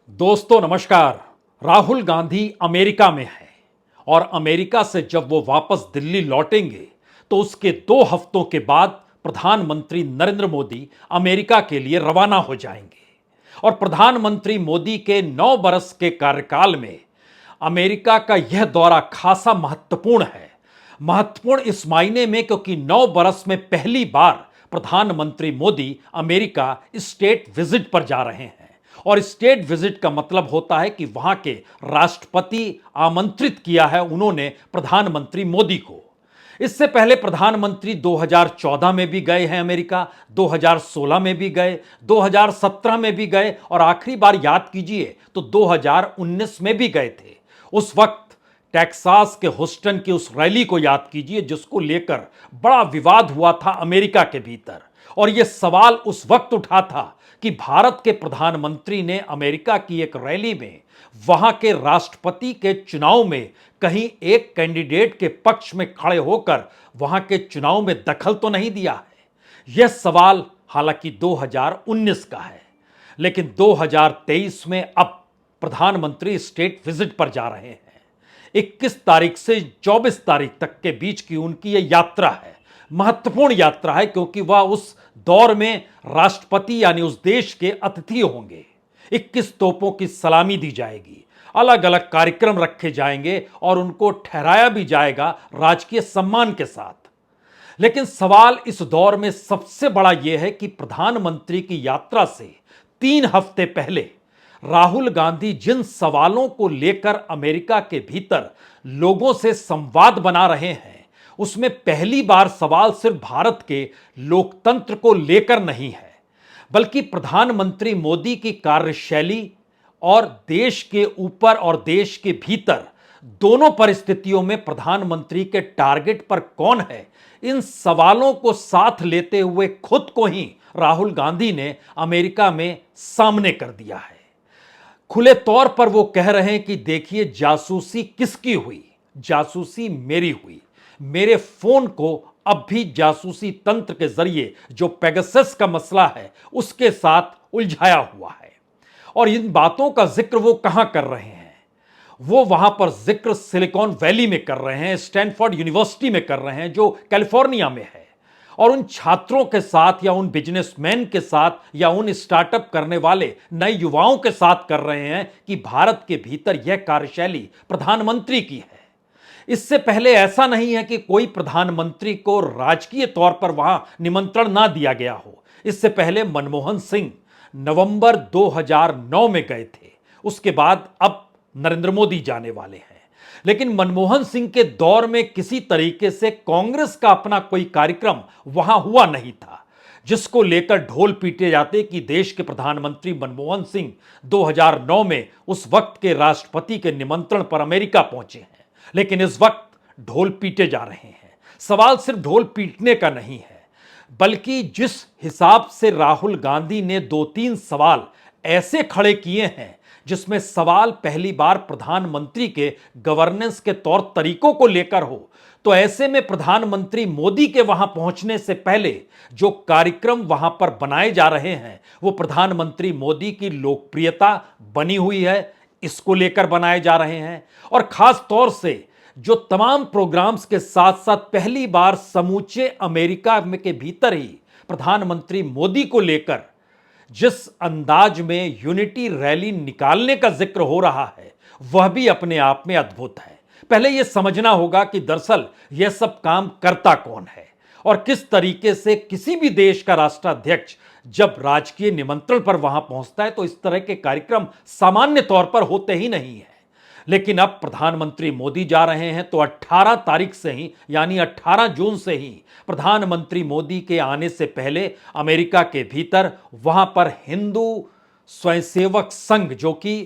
दोस्तों नमस्कार। राहुल गांधी अमेरिका में है और अमेरिका से जब वो वापस दिल्ली लौटेंगे तो उसके 2 हफ्तों के बाद प्रधानमंत्री नरेंद्र मोदी अमेरिका के लिए रवाना हो जाएंगे। और प्रधानमंत्री मोदी के 9 बरस के कार्यकाल में अमेरिका का यह दौरा खासा महत्वपूर्ण है। महत्वपूर्ण इस मायने में क्योंकि 9 बरस में पहली बार प्रधानमंत्री मोदी अमेरिका स्टेट विजिट पर जा रहे हैं। और स्टेट विजिट का मतलब होता है कि वहां के राष्ट्रपति आमंत्रित किया है उन्होंने प्रधानमंत्री मोदी को। इससे पहले प्रधानमंत्री 2014 में भी गए हैं अमेरिका, 2016 में भी गए, 2017 में भी गए और आखिरी बार याद कीजिए तो 2019 में भी गए थे। उस वक्त टेक्सास के ह्यूस्टन की उस रैली को याद कीजिए जिसको लेकर बड़ा विवाद हुआ था अमेरिका के भीतर। और यह सवाल उस वक्त उठा था कि भारत के प्रधानमंत्री ने अमेरिका की एक रैली में वहां के राष्ट्रपति के चुनाव में कहीं एक कैंडिडेट के पक्ष में खड़े होकर वहां के चुनाव में दखल तो नहीं दिया है। यह सवाल हालांकि 2019 का है, लेकिन 2023 में अब प्रधानमंत्री स्टेट विजिट पर जा रहे हैं। 21 तारीख से 24 तारीख तक के बीच की उनकी यह यात्रा है। महत्वपूर्ण यात्रा है क्योंकि वह उस दौर में राष्ट्रपति यानी उस देश के अतिथि होंगे। 21 तोपों की सलामी दी जाएगी, अलग अलग कार्यक्रम रखे जाएंगे और उनको ठहराया भी जाएगा राजकीय सम्मान के साथ। लेकिन सवाल इस दौर में सबसे बड़ा यह है कि प्रधानमंत्री की यात्रा से 3 हफ्ते पहले राहुल गांधी जिन सवालों को लेकर अमेरिका के भीतर लोगों से संवाद बना रहे हैं उसमें पहली बार सवाल सिर्फ भारत के लोकतंत्र को लेकर नहीं है, बल्कि प्रधानमंत्री मोदी की कार्यशैली और देश के ऊपर और देश के भीतर दोनों परिस्थितियों में प्रधानमंत्री के टारगेट पर कौन है, इन सवालों को साथ लेते हुए खुद को ही राहुल गांधी ने अमेरिका में सामने कर दिया है। खुले तौर पर वो कह रहे हैं कि देखिए जासूसी किसकी हुई, जासूसी मेरी हुई। मेरे फोन को अब भी जासूसी तंत्र के जरिए जो पेगासस का मसला है उसके साथ उलझाया हुआ है। और इन बातों का जिक्र वो कहां कर रहे हैं? वो वहां पर जिक्र सिलिकॉन वैली में कर रहे हैं, स्टैनफोर्ड यूनिवर्सिटी में कर रहे हैं जो कैलिफोर्निया में है, और उन छात्रों के साथ या उन बिजनेसमैन के साथ या उन स्टार्टअप करने वाले नए युवाओं के साथ कर रहे हैं कि भारत के भीतर यह कार्यशैली प्रधानमंत्री की है। इससे पहले ऐसा नहीं है कि कोई प्रधानमंत्री को राजकीय तौर पर वहां निमंत्रण ना दिया गया हो। इससे पहले मनमोहन सिंह नवंबर 2009 में गए थे, उसके बाद अब नरेंद्र मोदी जाने वाले हैं। लेकिन मनमोहन सिंह के दौर में किसी तरीके से कांग्रेस का अपना कोई कार्यक्रम वहां हुआ नहीं था जिसको लेकर ढोल पीटे जाते कि देश के प्रधानमंत्री मनमोहन सिंह 2009 में उस वक्त के राष्ट्रपति के निमंत्रण पर अमेरिका पहुंचे हैं। लेकिन इस वक्त ढोल पीटे जा रहे हैं। सवाल सिर्फ ढोल पीटने का नहीं है, बल्कि जिस हिसाब से राहुल गांधी ने 2-3 सवाल ऐसे खड़े किए हैं जिसमें सवाल पहली बार प्रधानमंत्री के गवर्नेंस के तौर तरीकों को लेकर हो, तो ऐसे में प्रधानमंत्री मोदी के वहां पहुंचने से पहले जो कार्यक्रम वहां पर बनाए जा रहे हैं वो प्रधानमंत्री मोदी की लोकप्रियता बनी हुई है इसको लेकर बनाए जा रहे हैं। और खास तौर से जो तमाम प्रोग्राम्स के साथ साथ पहली बार समूचे अमेरिका में के भीतर ही प्रधानमंत्री मोदी को लेकर जिस अंदाज में यूनिटी रैली निकालने का जिक्र हो रहा है वह भी अपने आप में अद्भुत है। पहले यह समझना होगा कि दरअसल यह सब काम करता कौन है और किस तरीके से किसी भी देश का राष्ट्राध्यक्ष जब राजकीय निमंत्रण पर वहां पहुंचता है तो इस तरह के कार्यक्रम सामान्य तौर पर होते ही नहीं है। लेकिन अब प्रधानमंत्री मोदी जा रहे हैं तो 18 तारीख से ही यानी 18 जून से ही प्रधानमंत्री मोदी के आने से पहले अमेरिका के भीतर वहां पर हिंदू स्वयंसेवक संघ जो कि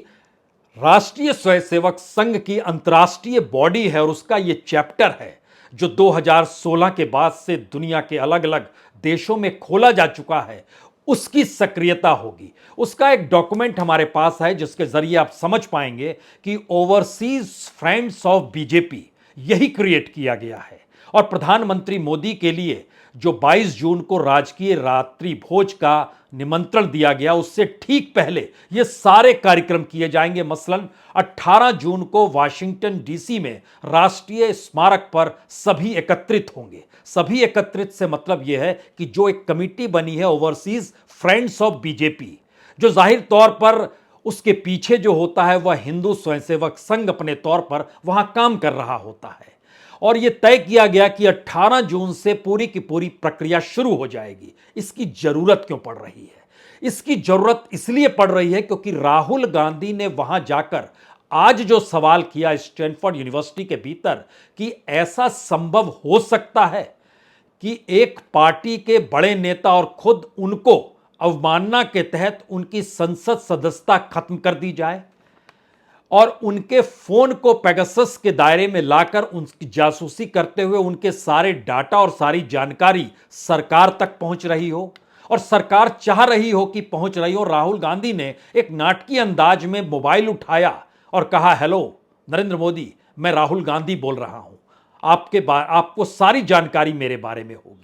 राष्ट्रीय स्वयंसेवक संघ की अंतर्राष्ट्रीय बॉडी है और उसका यह चैप्टर है जो 2016 के बाद से दुनिया के अलग अलग देशों में खोला जा चुका है, उसकी सक्रियता होगी। उसका एक डॉक्यूमेंट हमारे पास है जिसके जरिए आप समझ पाएंगे कि ओवरसीज फ्रेंड्स ऑफ बीजेपी यही क्रिएट किया गया है। और प्रधानमंत्री मोदी के लिए जो 22 जून को राजकीय रात्रि भोज का निमंत्रण दिया गया, उससे ठीक पहले ये सारे कार्यक्रम किए जाएंगे। मसलन 18 जून को वाशिंगटन डीसी में राष्ट्रीय स्मारक पर सभी एकत्रित होंगे। सभी एकत्रित से मतलब यह है कि जो एक कमेटी बनी है ओवरसीज फ्रेंड्स ऑफ बीजेपी, जो जाहिर तौर पर उसके पीछे जो होता है वह हिंदू स्वयंसेवक संघ अपने तौर पर वहां काम कर रहा होता है। और यह तय किया गया कि 18 जून से पूरी की पूरी प्रक्रिया शुरू हो जाएगी। इसकी जरूरत क्यों पड़ रही है? इसकी जरूरत इसलिए पड़ रही है क्योंकि राहुल गांधी ने वहां जाकर आज जो सवाल किया स्टैनफोर्ड यूनिवर्सिटी के भीतर कि ऐसा संभव हो सकता है कि एक पार्टी के बड़े नेता और खुद उनको अवमानना के तहत उनकी संसद सदस्यता खत्म कर दी जाए और उनके फोन को पेगासस के दायरे में लाकर उनकी जासूसी करते हुए उनके सारे डाटा और सारी जानकारी सरकार तक पहुंच रही हो और सरकार चाह रही हो कि पहुंच रही हो। राहुल गांधी ने एक नाटकीय अंदाज में मोबाइल उठाया और कहा, हेलो नरेंद्र मोदी, मैं राहुल गांधी बोल रहा हूं, आपको सारी जानकारी मेरे बारे में होगी।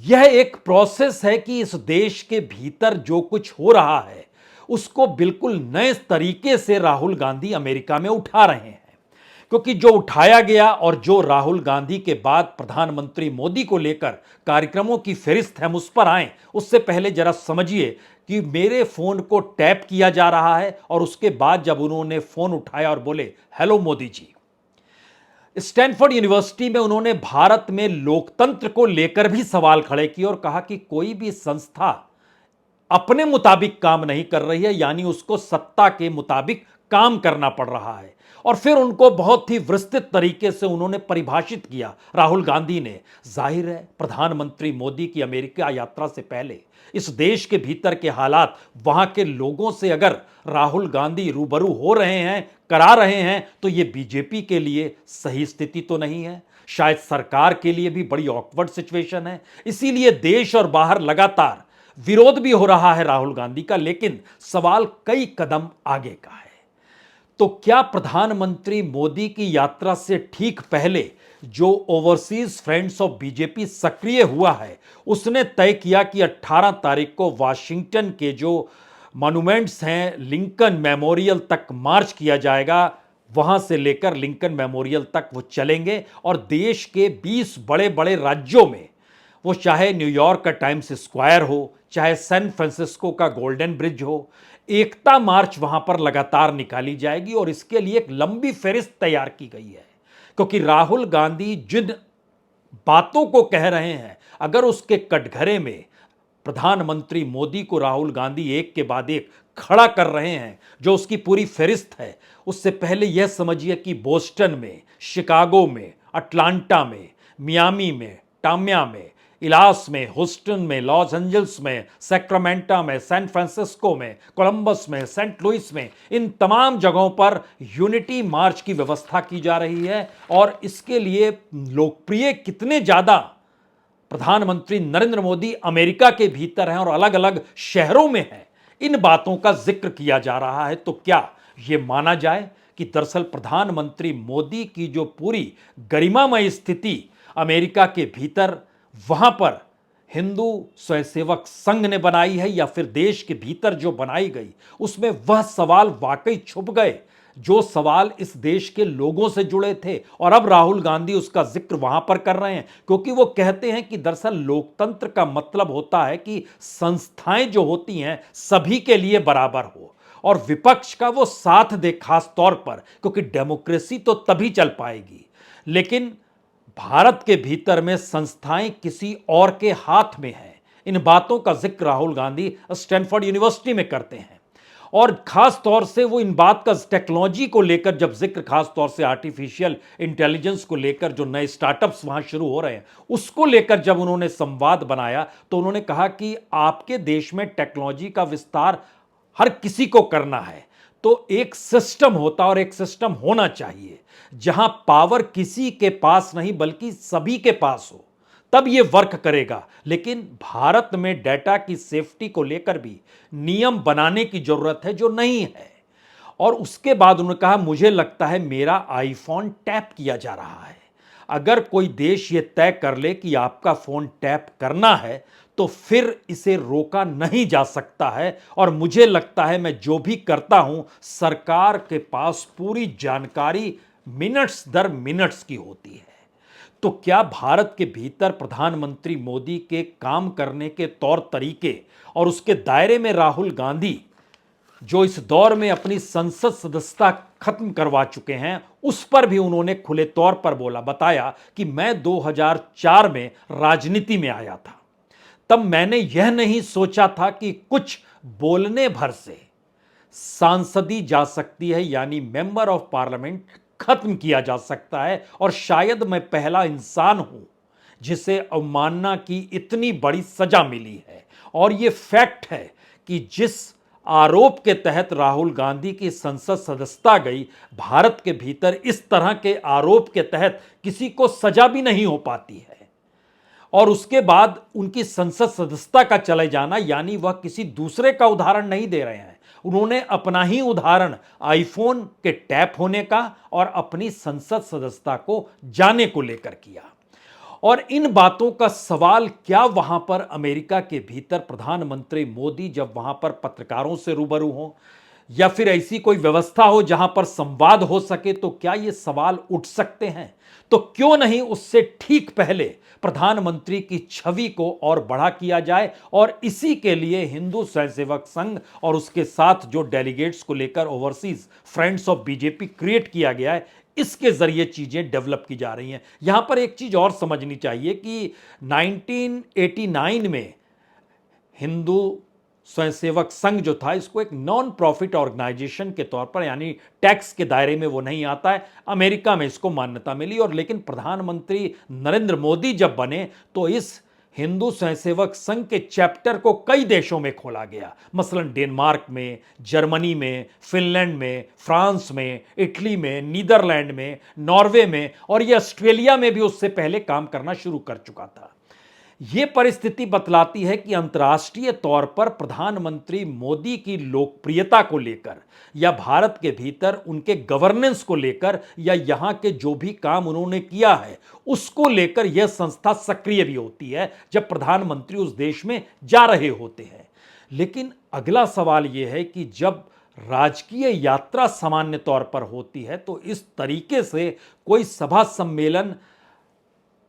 यह एक प्रोसेस है कि इस देश के भीतर जो कुछ हो रहा है उसको बिल्कुल नए तरीके से राहुल गांधी अमेरिका में उठा रहे हैं, क्योंकि जो उठाया गया और जो राहुल गांधी के बाद प्रधानमंत्री मोदी को लेकर कार्यक्रमों की फहरिस्त हम उस पर आए, उससे पहले जरा समझिए कि मेरे फोन को टैप किया जा रहा है और उसके बाद जब उन्होंने फोन उठाया और बोले hello Modi ji, Stanford university में उन्होंने भारत में लोकतंत्र को लेकर भी सवाल खड़े किए और कहा कि कोई भी संस्था अपने मुताबिक काम नहीं कर रही है, यानी उसको सत्ता के मुताबिक काम करना पड़ रहा है। और फिर उनको बहुत ही विस्तृत तरीके से उन्होंने परिभाषित किया राहुल गांधी ने। जाहिर है प्रधानमंत्री मोदी की अमेरिका यात्रा से पहले इस देश के भीतर के हालात, वहां के लोगों से अगर राहुल गांधी रूबरू हो रहे हैं, करा रहे हैं, तो यह बीजेपी के लिए सही स्थिति तो नहीं है, शायद सरकार के लिए भी बड़ी ऑकवर्ड सिचुएशन है। इसीलिए देश और बाहर लगातार विरोध भी हो रहा है राहुल गांधी का, लेकिन सवाल कई कदम आगे का है। तो क्या प्रधानमंत्री मोदी की यात्रा से ठीक पहले जो ओवरसीज फ्रेंड्स ऑफ बीजेपी सक्रिय हुआ है, उसने तय किया कि 18 तारीख को वाशिंगटन के जो मॉन्यूमेंट्स हैं, लिंकन मेमोरियल तक मार्च किया जाएगा। वहां से लेकर लिंकन मेमोरियल तक वो चलेंगे और देश के 20 बड़े बड़े राज्यों में, वो चाहे न्यूयॉर्क का टाइम्स स्क्वायर हो, चाहे सैन फ्रांसिस्को का गोल्डन ब्रिज हो, एकता मार्च वहां पर लगातार निकाली जाएगी। और इसके लिए एक लंबी फहरिस्त तैयार की गई है, क्योंकि राहुल गांधी जिन बातों को कह रहे हैं, अगर उसके कटघरे में प्रधानमंत्री मोदी को राहुल गांधी एक के बाद एक खड़ा कर रहे हैं, जो उसकी पूरी फहरिस्त है, उससे पहले यह समझिए कि बोस्टन में, शिकागो में, अटलांटा में, मियामी में, टाम्या में, इलास में, ह्यूस्टन में, लॉस एंजल्स में, सैक्रामेंटो में, सैन फ्रांसिस्को में, कोलंबस में, सेंट लुइस में, इन तमाम जगहों पर यूनिटी मार्च की व्यवस्था की जा रही है। और इसके लिए लोकप्रिय कितने ज्यादा प्रधानमंत्री नरेंद्र मोदी अमेरिका के भीतर हैं और अलग अलग शहरों में हैं, इन बातों का जिक्र किया जा रहा है। तो क्या यह माना जाए कि दरअसल प्रधानमंत्री मोदी की जो पूरी गरिमामय स्थिति अमेरिका के भीतर, वहां पर हिंदू स्वयंसेवक संघ ने बनाई है, या फिर देश के भीतर जो बनाई गई, उसमें वह सवाल वाकई छुप गए जो सवाल इस देश के लोगों से जुड़े थे। और अब राहुल गांधी उसका जिक्र वहां पर कर रहे हैं, क्योंकि वो कहते हैं कि दरअसल लोकतंत्र का मतलब होता है कि संस्थाएं जो होती हैं सभी के लिए बराबर हो और विपक्ष का वो साथ दे, खास तौर पर क्योंकि डेमोक्रेसी तो तभी चल पाएगी। लेकिन भारत के भीतर में संस्थाएं किसी और के हाथ में हैं, इन बातों का जिक्र राहुल गांधी स्टैनफोर्ड यूनिवर्सिटी में करते हैं। और खास तौर से वो इन बात का टेक्नोलॉजी को लेकर जब जिक्र, खास तौर से आर्टिफिशियल इंटेलिजेंस को लेकर जो नए स्टार्टअप्स वहां शुरू हो रहे हैं, उसको लेकर जब उन्होंने संवाद बनाया, तो उन्होंने कहा कि आपके देश में टेक्नोलॉजी का विस्तार हर किसी को करना है, तो एक सिस्टम होता और एक सिस्टम होना चाहिए जहां पावर किसी के पास नहीं बल्कि सभी के पास हो, तब यह वर्क करेगा। लेकिन भारत में डेटा की सेफ्टी को लेकर भी नियम बनाने की जरूरत है, जो नहीं है। और उसके बाद उन्होंने कहा, मुझे लगता है मेरा आईफोन टैप किया जा रहा है। अगर कोई देश ये तय कर ले कि आपका फोन टैप करना है तो फिर इसे रोका नहीं जा सकता है। और मुझे लगता है मैं जो भी करता हूं सरकार के पास पूरी जानकारी मिनट्स दर मिनट्स की होती है। तो क्या भारत के भीतर प्रधानमंत्री मोदी के काम करने के तौर तरीके और उसके दायरे में राहुल गांधी जो इस दौर में अपनी संसद सदस्यता खत्म करवा चुके हैं, उस पर भी उन्होंने खुले तौर पर बोला, बताया कि मैं 2004 में राजनीति में आया था, तब मैंने यह नहीं सोचा था कि कुछ बोलने भर से सांसदी जा सकती है, यानी मेंबर ऑफ पार्लियामेंट खत्म किया जा सकता है। और शायद मैं पहला इंसान हूं जिसे अवमानना की इतनी बड़ी सजा मिली है। और यह फैक्ट है कि जिस आरोप के तहत राहुल गांधी की संसद सदस्यता गई, भारत के भीतर इस तरह के आरोप के तहत किसी को सजा भी नहीं हो पाती है। और उसके बाद उनकी संसद सदस्यता का चले जाना, यानी वह किसी दूसरे का उदाहरण नहीं दे रहे हैं, उन्होंने अपना ही उदाहरण आईफोन के टैप होने का और अपनी संसद सदस्यता को जाने को लेकर किया। और इन बातों का सवाल क्या वहां पर अमेरिका के भीतर प्रधानमंत्री मोदी जब वहां पर पत्रकारों से रूबरू हो या फिर ऐसी कोई व्यवस्था हो जहां पर संवाद हो सके, तो क्या ये सवाल उठ सकते हैं? तो क्यों नहीं उससे ठीक पहले प्रधानमंत्री की छवि को और बड़ा किया जाए। और इसी के लिए हिंदू स्वयंसेवक संघ और उसके साथ जो डेलीगेट्स को लेकर overseas friends of BJP create किया गया है, इसके जरिए चीजें डेवलप की जा रही हैं। यहां पर एक चीज और समझनी चाहिए कि 1989 में हिंदू स्वयंसेवक संघ जो था, इसको एक नॉन प्रॉफिट ऑर्गेनाइजेशन के तौर पर, यानी टैक्स के दायरे में वो नहीं आता है, अमेरिका में इसको मान्यता मिली। और लेकिन प्रधानमंत्री नरेंद्र मोदी जब बने तो इस हिंदू स्वयंसेवक संघ के चैप्टर को कई देशों में खोला गया, मसलन डेनमार्क में, जर्मनी में, फिनलैंड में, फ्रांस में, इटली में, नीदरलैंड में, नॉर्वे में, और ये ऑस्ट्रेलिया में भी उससे पहले काम करना शुरू कर चुका था। यह परिस्थिति बतलाती है कि अंतर्राष्ट्रीय तौर पर प्रधानमंत्री मोदी की लोकप्रियता को लेकर या भारत के भीतर उनके गवर्नेंस को लेकर या यहां के जो भी काम उन्होंने किया है उसको लेकर यह संस्था सक्रिय भी होती है जब प्रधानमंत्री उस देश में जा रहे होते हैं। लेकिन अगला सवाल यह है कि जब राजकीय यात्रा सामान्य तौर पर होती है तो इस तरीके से कोई सभा सम्मेलन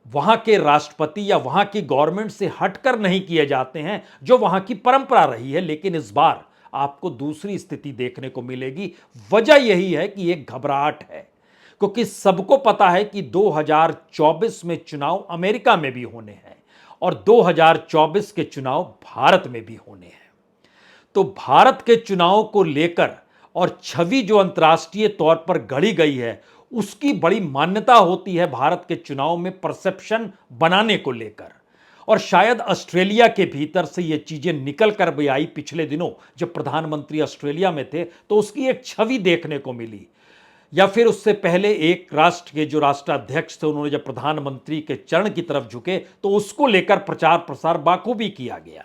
वहां के राष्ट्रपति या वहां की गवर्नमेंट से हटकर नहीं किए जाते हैं जो वहां की परंपरा रही है। लेकिन इस बार आपको दूसरी स्थिति देखने को मिलेगी। वजह यही है कि एक घबराहट है, क्योंकि सबको पता है कि 2024 में चुनाव अमेरिका में भी होने हैं और 2024 के चुनाव भारत में भी होने हैं। तो भारत के चुनाव को लेकर और छवि जो अंतर्राष्ट्रीय तौर पर गढ़ी गई है उसकी बड़ी मान्यता होती है भारत के चुनाव में परसेप्शन बनाने को लेकर। और शायद ऑस्ट्रेलिया के भीतर से ये चीजें निकल कर भी आई। पिछले दिनों जब प्रधानमंत्री ऑस्ट्रेलिया में थे तो उसकी एक छवि देखने को मिली, या फिर उससे पहले एक राष्ट्र के जो राष्ट्राध्यक्ष थे उन्होंने जब प्रधानमंत्री के चरण की तरफ झुके तो उसको लेकर प्रचार प्रसार बाखूबी किया गया।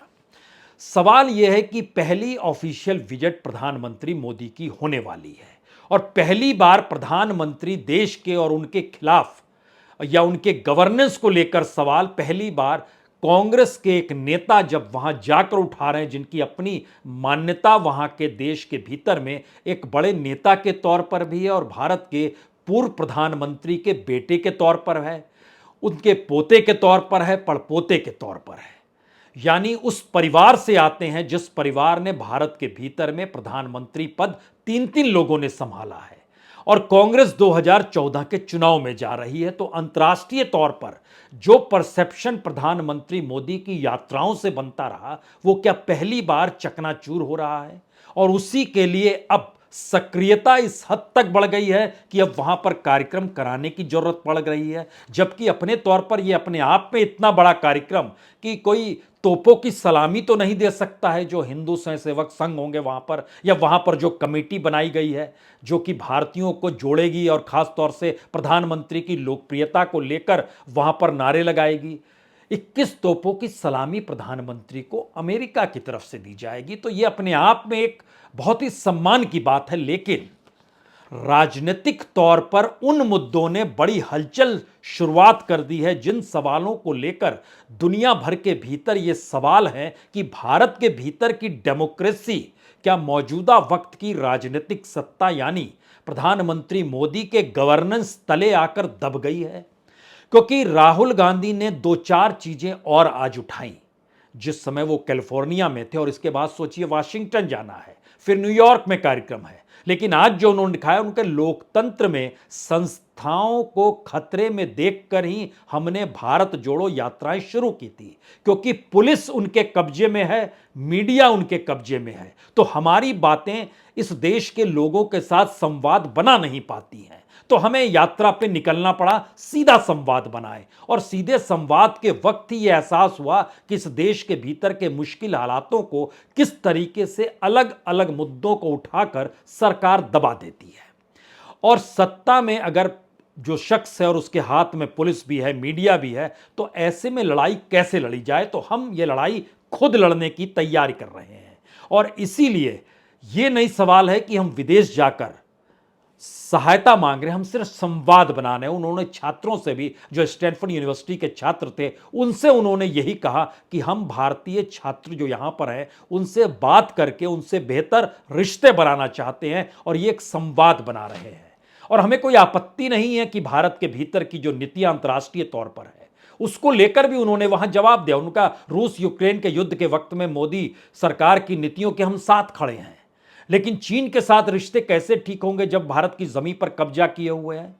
सवाल यह है कि पहली ऑफिशियल विजिट प्रधानमंत्री मोदी की होने वाली है और पहली बार प्रधानमंत्री देश के और उनके खिलाफ या उनके गवर्नेंस को लेकर सवाल पहली बार कांग्रेस के एक नेता जब वहां जाकर उठा रहे हैं, जिनकी अपनी मान्यता वहां के देश के भीतर में एक बड़े नेता के तौर पर भी है और भारत के पूर्व प्रधानमंत्री के बेटे के तौर पर है, उनके पोते के तौर पर है, पड़पोते के तौर पर है, यानी उस परिवार से आते हैं जिस परिवार ने भारत के भीतर में प्रधानमंत्री पद 3-3 लोगों ने संभाला है। और कांग्रेस 2014 के चुनाव में जा रही है। तो अंतर्राष्ट्रीय तौर पर जो परसेप्शन प्रधानमंत्री मोदी की यात्राओं से बनता रहा वो क्या पहली बार चकनाचूर हो रहा है? और उसी के लिए अब सक्रियता इस हद तक बढ़ गई है कि अब वहां पर कार्यक्रम कराने की जरूरत पड़ रही है। जबकि अपने तौर पर यह अपने आप में इतना बड़ा कार्यक्रम कि कोई तोपों की सलामी तो नहीं दे सकता है जो हिंदू स्वयंसेवक संघ होंगे वहां पर, या वहां पर जो कमेटी बनाई गई है जो कि भारतीयों को जोड़ेगी और खास तौर से प्रधानमंत्री की लोकप्रियता को लेकर वहां पर नारे लगाएगी। 21 तोपों की सलामी प्रधानमंत्री को अमेरिका की तरफ से दी जाएगी। तो यह अपने आप में एक बहुत ही सम्मान की बात है। लेकिन राजनीतिक तौर पर उन मुद्दों ने बड़ी हलचल शुरुआत कर दी है जिन सवालों को लेकर दुनिया भर के भीतर ये सवाल है कि भारत के भीतर की डेमोक्रेसी क्या मौजूदा वक्त की राजनीतिक सत्ता यानी प्रधानमंत्री मोदी के गवर्नेंस तले आकर दब गई है। क्योंकि राहुल गांधी ने दो चार चीजें और आज उठाई जिस समय वो कैलिफोर्निया में थे, और इसके बाद सोचिए वाशिंगटन जाना है, फिर न्यूयॉर्क में कार्यक्रम है। लेकिन आज जो उन्होंने दिखाया, उनके लोकतंत्र में संस्थाओं को खतरे में देखकर ही हमने भारत जोड़ो यात्राएं शुरू की थी। क्योंकि पुलिस उनके कब्जे में है, मीडिया उनके कब्जे में है, तो हमारी बातें इस देश के लोगों के साथ संवाद बना नहीं पाती हैं। तो हमें यात्रा पे निकलना पड़ा, सीधा संवाद बनाए। और सीधे संवाद के वक्त ही यह एहसास हुआ कि इस देश के भीतर के मुश्किल हालातों को किस तरीके से अलग अलग मुद्दों को उठाकर सरकार दबा देती है। और सत्ता में अगर जो शख्स है और उसके हाथ में पुलिस भी है, मीडिया भी है, तो ऐसे में लड़ाई कैसे लड़ी जाए। तो हम ये लड़ाई खुद लड़ने की तैयारी कर रहे हैं। और इसीलिए यह नहीं सवाल है कि हम विदेश जाकर सहायता मांग रहे हैं, हम सिर्फ संवाद बना रहे हैं। उन्होंने छात्रों से भी, जो स्टैनफोर्ड यूनिवर्सिटी के छात्र थे, उनसे उन्होंने यही कहा कि हम भारतीय छात्र जो यहां पर हैं उनसे बात करके उनसे बेहतर रिश्ते बनाना चाहते हैं और ये एक संवाद बना रहे हैं। और हमें कोई आपत्ति नहीं है कि भारत के भीतर की जो नीतियां अंतर्राष्ट्रीय तौर पर है उसको लेकर भी उन्होंने वहां जवाब दिया। उनका रूस यूक्रेन के युद्ध के वक्त में मोदी सरकार की नीतियों के हम साथ खड़े हैं। लेकिन चीन के साथ रिश्ते कैसे ठीक होंगे जब भारत की जमीन पर कब्जा किए हुए हैं।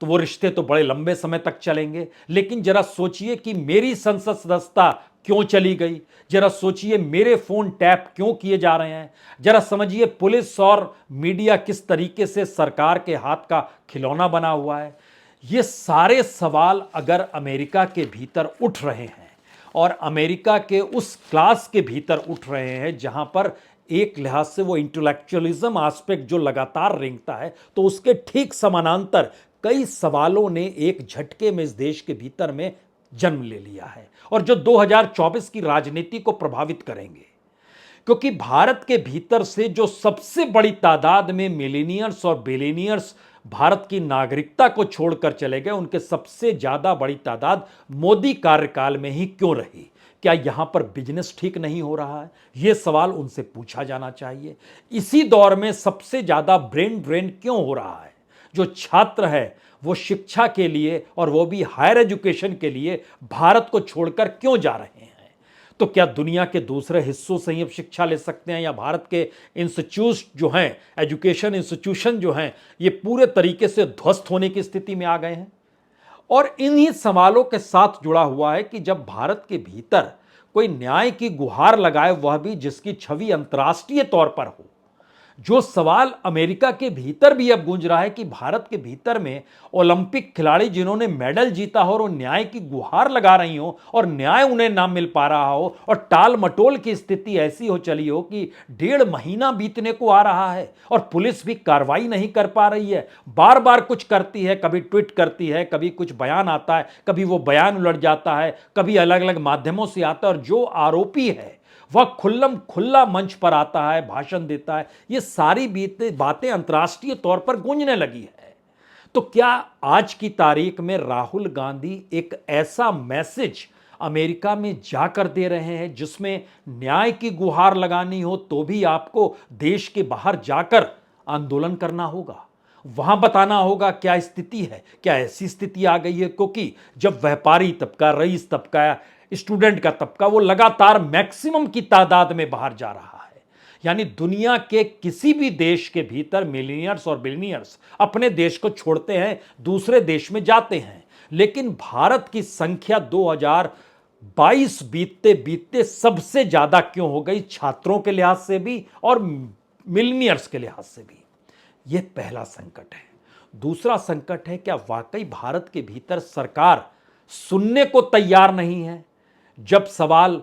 तो वो रिश्ते तो बड़े लंबे समय तक चलेंगे। लेकिन जरा सोचिए कि मेरी संसद सदस्यता क्यों चली गई, जरा सोचिए मेरे फोन टैप क्यों किए जा रहे हैं, जरा समझिए पुलिस और मीडिया किस तरीके से सरकार के हाथ का खिलौना बना हुआ है। ये सारे सवाल अगर अमेरिका के भीतर उठ रहे हैं और अमेरिका के उस क्लास के भीतर उठ रहे हैं जहां पर एक लिहाज से वो इंटेलेक्चुअलिज्म एस्पेक्ट जो लगातार रेंगता है, तो उसके ठीक समानांतर कई सवालों ने एक झटके में इस देश के भीतर में जन्म ले लिया है और जो 2024 की राजनीति को प्रभावित करेंगे। क्योंकि भारत के भीतर से जो सबसे बड़ी तादाद में मिलेनियर्स और बिलियनियर्स भारत की नागरिकता को छोड़कर चले गए, उनके सबसे ज्यादा बड़ी तादाद मोदी कार्यकाल में ही क्यों रही। क्या यहां पर बिजनेस ठीक नहीं हो रहा है, यह सवाल उनसे पूछा जाना चाहिए। इसी दौर में सबसे ज्यादा ब्रेन ड्रेन क्यों हो रहा है। जो छात्र है वो शिक्षा के लिए और वो भी हायर एजुकेशन के लिए भारत को छोड़कर क्यों जा रहे हैं। तो क्या दुनिया के दूसरे हिस्सों से ही अब शिक्षा ले सकते हैं या भारत के इंस्टीट्यूट जो हैं, एजुकेशन इंस्टीट्यूशन जो हैं, ये पूरे तरीके से ध्वस्त होने की स्थिति में आ गए हैं। और इन्हीं सवालों के साथ जुड़ा हुआ है कि जब भारत के भीतर कोई न्याय की गुहार लगाए, वह भी जिसकी छवि अंतर्राष्ट्रीय तौर पर हो। जो सवाल अमेरिका के भीतर भी अब गूंज रहा है कि भारत के भीतर में ओलंपिक खिलाड़ी जिन्होंने मेडल जीता हो और वो न्याय की गुहार लगा रही हो और न्याय उन्हें ना मिल पा रहा हो और टाल मटोल की स्थिति ऐसी हो चली हो कि 1.5 महीना बीतने को आ रहा है और पुलिस भी कार्रवाई नहीं कर पा रही है। बार बार कुछ करती है, कभी ट्वीट करती है, कभी कुछ बयान आता है, कभी वो बयान उलट जाता है, कभी अलग अलग माध्यमों से आता है और जो आरोपी है वह खुल्लम खुल्ला मंच पर आता है, भाषण देता है। ये सारी बातें अंतर्राष्ट्रीय तौर पर गूंजने लगी है। तो क्या आज की तारीख में राहुल गांधी एक ऐसा मैसेज अमेरिका में जाकर दे रहे हैं जिसमें न्याय की गुहार लगानी हो तो भी आपको देश के बाहर जाकर आंदोलन करना होगा, वहां बताना होगा क्या स्थिति है। क्या ऐसी स्थिति आ गई है क्योंकि जब व्यापारी तबका, रईस तबका, स्टूडेंट का तबका वो लगातार मैक्सिमम की तादाद में बाहर जा रहा है। यानी दुनिया के किसी भी देश के भीतर मिलियनियर्स और बिलियनियर्स अपने देश को छोड़ते हैं, दूसरे देश में जाते हैं। लेकिन भारत की संख्या 2022 बीतते बीतते सबसे ज्यादा क्यों हो गई, छात्रों के लिहाज से भी और मिलियनियर्स के लिहाज से भी। यह पहला संकट है। दूसरा संकट है, क्या वाकई भारत के भीतर सरकार सुनने को तैयार नहीं है। जब सवाल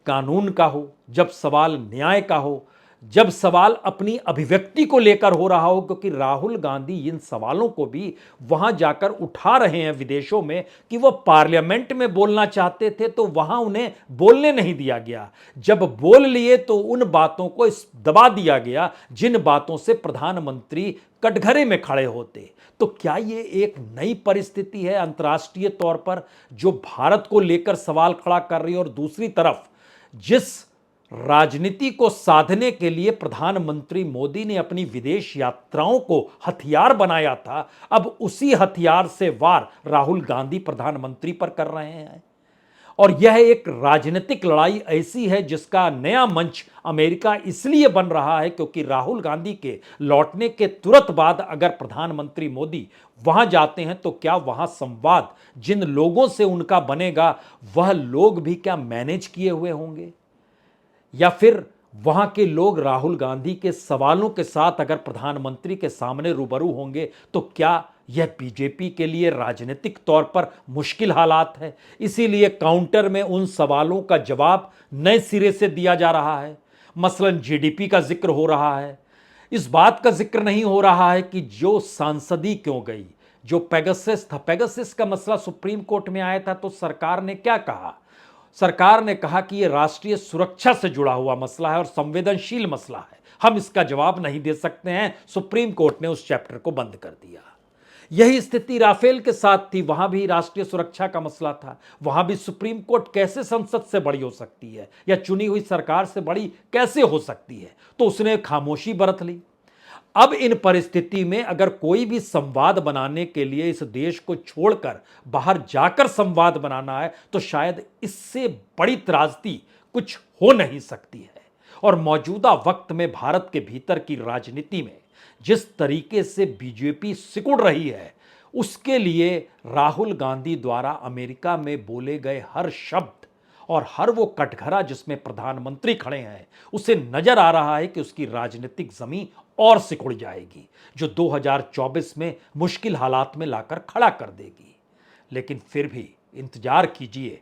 कानून का हो, जब सवाल न्याय का हो, जब सवाल अपनी अभिव्यक्ति को लेकर हो रहा हो, क्योंकि राहुल गांधी इन सवालों को भी वहां जाकर उठा रहे हैं विदेशों में कि वह पार्लियामेंट में बोलना चाहते थे तो वहां उन्हें बोलने नहीं दिया गया। जब बोल लिए तो उन बातों को दबा दिया गया जिन बातों से प्रधानमंत्री कटघरे में खड़े होते। तो क्या यह एक नई परिस्थिति है अंतर्राष्ट्रीय तौर पर जो भारत को लेकर सवाल खड़ा कर रही है? और दूसरी तरफ जिस राजनीति को साधने के लिए प्रधानमंत्री मोदी ने अपनी विदेश यात्राओं को हथियार बनाया था, अब उसी हथियार से वार राहुल गांधी प्रधानमंत्री पर कर रहे हैं। और यह एक राजनीतिक लड़ाई ऐसी है जिसका नया मंच अमेरिका इसलिए बन रहा है क्योंकि राहुल गांधी के लौटने के तुरंत बाद अगर प्रधानमंत्री मोदी वहां जाते हैं तो क्या वहां संवाद जिन लोगों से उनका बनेगा वह लोग भी क्या मैनेज किए हुए होंगे, या फिर वहां के लोग राहुल गांधी के सवालों के साथ अगर प्रधानमंत्री के सामने रूबरू होंगे तो क्या यह बीजेपी के लिए राजनीतिक तौर पर मुश्किल हालात है। इसीलिए काउंटर में उन सवालों का जवाब नए सिरे से दिया जा रहा है। मसलन जीडीपी का जिक्र हो रहा है, इस बात का जिक्र नहीं हो रहा है कि जो सांसदी क्यों गई, जो पेगासस था, पेगासस का मसला सुप्रीम कोर्ट में आया था तो सरकार ने क्या कहा? सरकार ने कहा कि यह राष्ट्रीय सुरक्षा से जुड़ा हुआ मसला है और संवेदनशील मसला है, हम इसका जवाब नहीं दे सकते हैं। सुप्रीम कोर्ट ने उस चैप्टर को बंद कर दिया। यही स्थिति राफेल के साथ थी, वहां भी राष्ट्रीय सुरक्षा का मसला था, वहां भी सुप्रीम कोर्ट कैसे संसद से बड़ी हो सकती है या चुनी हुई सरकार से बड़ी कैसे हो सकती है, तो उसने खामोशी बरत ली। अब इन परिस्थिति में अगर कोई भी संवाद बनाने के लिए इस देश को छोड़कर बाहर जाकर संवाद बनाना है तो शायद इससे बड़ी त्रासदी कुछ हो नहीं सकती है। और मौजूदा वक्त में भारत के भीतर की राजनीति में जिस तरीके से बीजेपी सिकुड़ रही है उसके लिए राहुल गांधी द्वारा अमेरिका में बोले गए हर शब्द और हर वो कटघरा जिसमें प्रधानमंत्री खड़े हैं उसे नजर आ रहा है कि उसकी राजनीतिक जमीन और सिकुड़ जाएगी जो 2024 में मुश्किल हालात में लाकर खड़ा कर देगी। लेकिन फिर भी इंतजार कीजिए,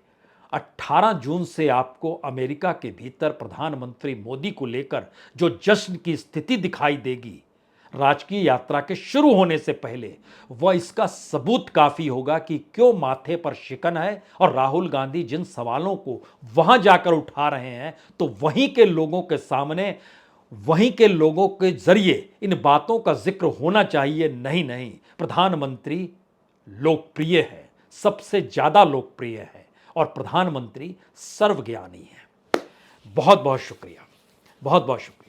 18 जून से आपको अमेरिका के भीतर प्रधानमंत्री मोदी को लेकर जो जश्न की स्थिति दिखाई देगी राजकीय यात्रा के शुरू होने से पहले, वह इसका सबूत काफी होगा कि क्यों माथे पर शिकन है और राहुल गांधी जिन सवालों को वहां जाकर उठा रहे हैं तो वहीं के लोगों के सामने, वहीं के लोगों के जरिए इन बातों का जिक्र होना चाहिए। नहीं, प्रधानमंत्री लोकप्रिय है, सबसे ज्यादा लोकप्रिय है और प्रधानमंत्री सर्वज्ञानी है। बहुत बहुत शुक्रिया, बहुत बहुत शुक्रिया।